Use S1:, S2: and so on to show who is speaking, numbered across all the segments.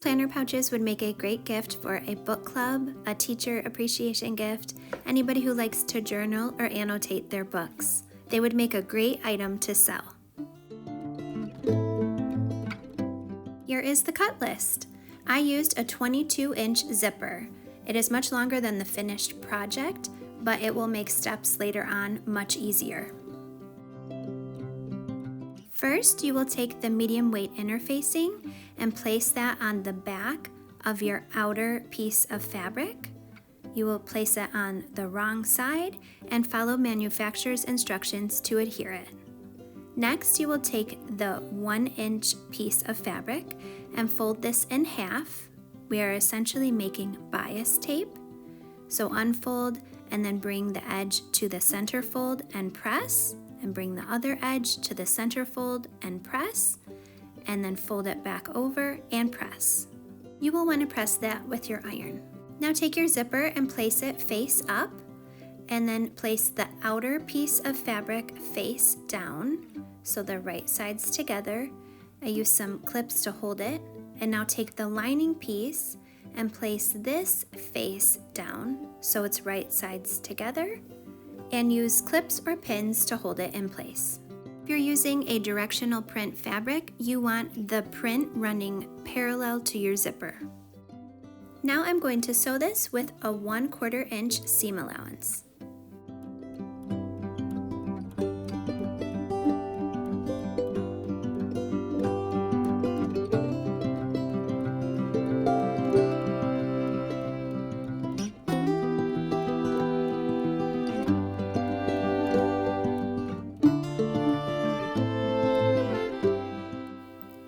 S1: Planner pouches would make a great gift for a book club, a teacher appreciation gift, anybody who likes to journal or annotate their books. They would make a great item to sell. Here is the cut list. I used a 22-inch zipper. It is much longer than the finished project, but it will make steps later on much easier. First, you will take the medium weight interfacing and place that on the back of your outer piece of fabric. You will place it on the wrong side and follow manufacturer's instructions to adhere it. Next, you will take the 1-inch piece of fabric and fold this in half. We are essentially making bias tape. So unfold and then bring the edge to the center fold and press, and bring the other edge to the center fold and press, and then fold it back over and press. You will want to press that with your iron. Now take your zipper and place it face up, and then place the outer piece of fabric face down, so the right sides together. I use some clips to hold it, and now take the lining piece and place this face down, so it's right sides together, and use clips or pins to hold it in place. If you're using a directional print fabric, you want the print running parallel to your zipper. Now I'm going to sew this with a 1/4 inch seam allowance.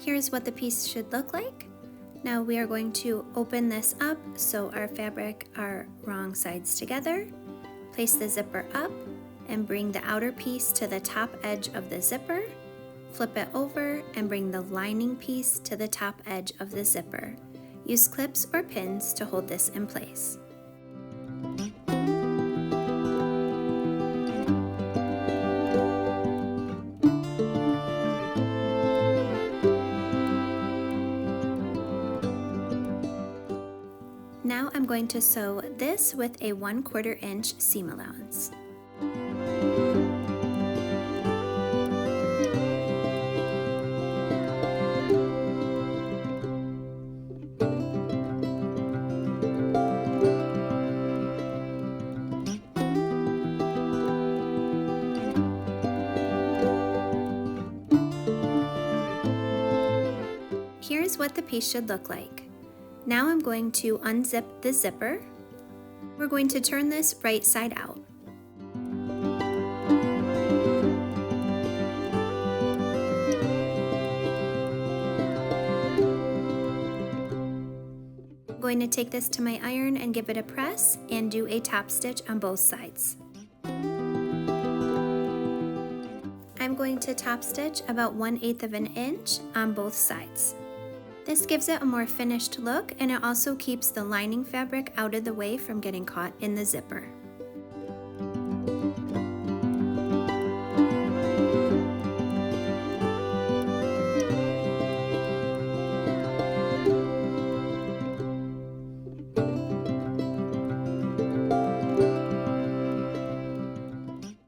S1: Here's what the piece should look like. Now we are going to open this up so our fabric are wrong sides together. Place the zipper up and bring the outer piece to the top edge of the zipper. Flip it over and bring the lining piece to the top edge of the zipper. Use clips or pins to hold this in place. Now I'm going to sew this with a 1/4 inch seam allowance. Here's what the piece should look like. Now I'm going to unzip the zipper. We're going to turn this right side out. I'm going to take this to my iron and give it a press and do a top stitch on both sides. I'm going to top stitch about 1/8 of an inch on both sides. This gives it a more finished look, and it also keeps the lining fabric out of the way from getting caught in the zipper.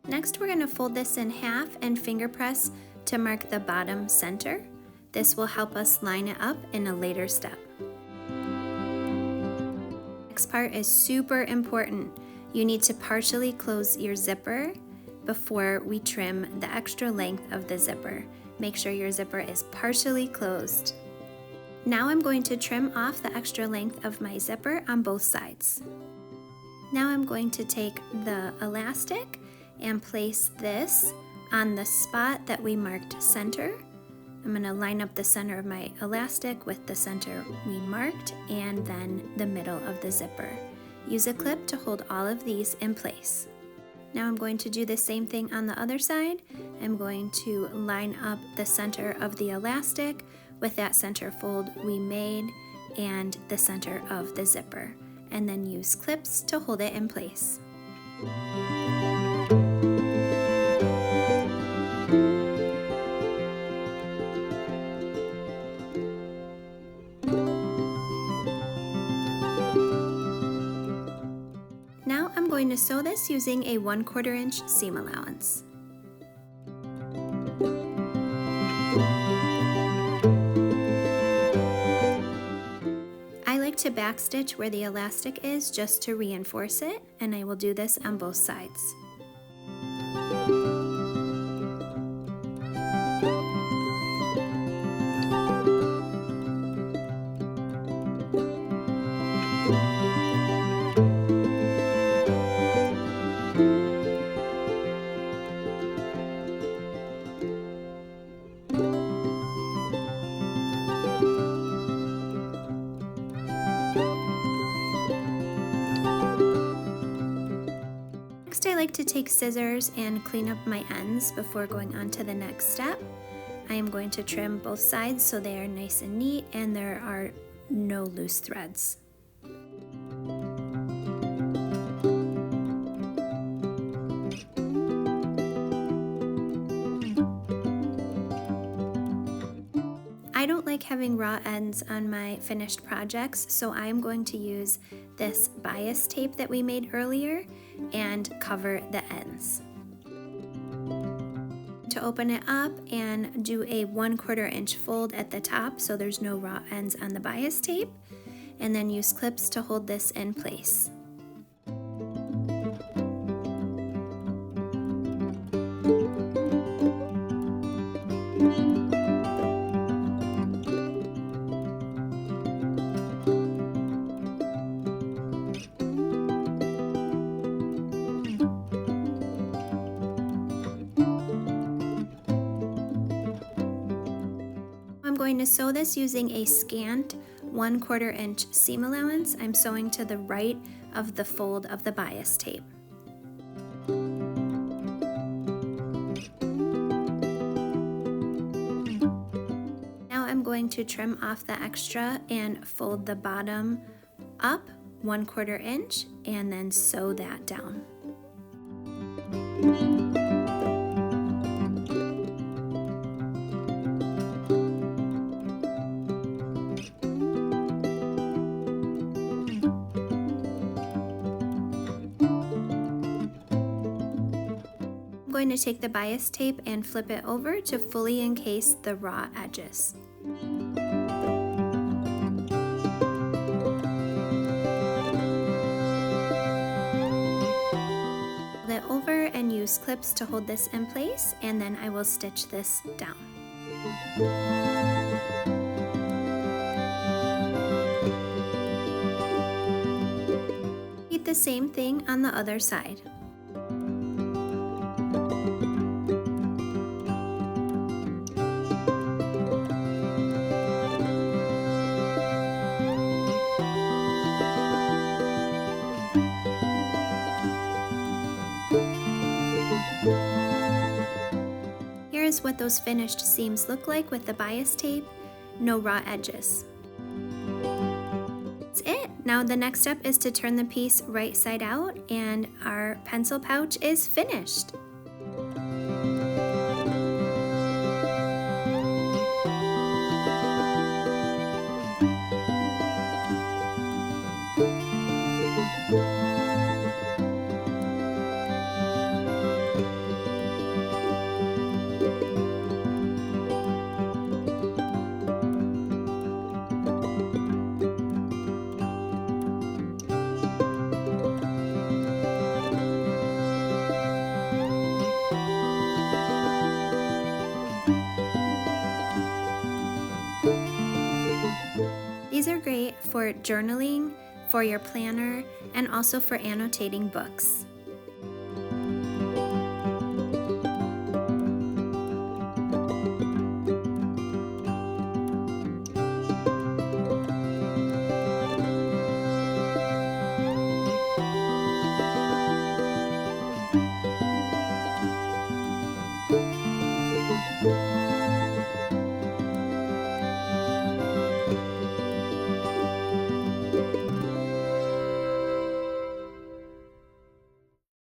S1: Next, we're going to fold this in half and finger press to mark the bottom center. This will help us line it up in a later step. Next part is super important. You need to partially close your zipper before we trim the extra length of the zipper. Make sure your zipper is partially closed. Now I'm going to trim off the extra length of my zipper on both sides. Now I'm going to take the elastic and place this on the spot that we marked center. I'm going to line up the center of my elastic with the center we marked and then the middle of the zipper. Use a clip to hold all of these in place. Now I'm going to do the same thing on the other side. I'm going to line up the center of the elastic with that center fold we made and the center of the zipper, and then use clips to hold it in place. going to sew this using a 1/4 inch seam allowance. I like to backstitch where the elastic is just to reinforce it, and I will do this on both sides. Next, I like to take scissors and clean up my ends before going on to the next step. I am going to trim both sides so they are nice and neat and there are no loose threads. I don't like having raw ends on my finished projects, so I am going to use this bias tape that we made earlier and cover the ends. To open it up and do a 1/4 inch fold at the top so there's no raw ends on the bias tape, and then use clips to hold this in place. I'm going to sew this using a scant 1/4 inch seam allowance. I'm sewing to the right of the fold of the bias tape. Now I'm going to trim off the extra and fold the bottom up 1/4 inch and then sew that down. I'm going to take the bias tape and flip it over to fully encase the raw edges. Fold it over and use clips to hold this in place, and then I will stitch this down. Repeat the same thing on the other side. Here is what those finished seams look like with the bias tape, no raw edges. That's it. Now the next step is to turn the piece right side out and our pencil pouch is finished. These are great for journaling, for your planner, and also for annotating books.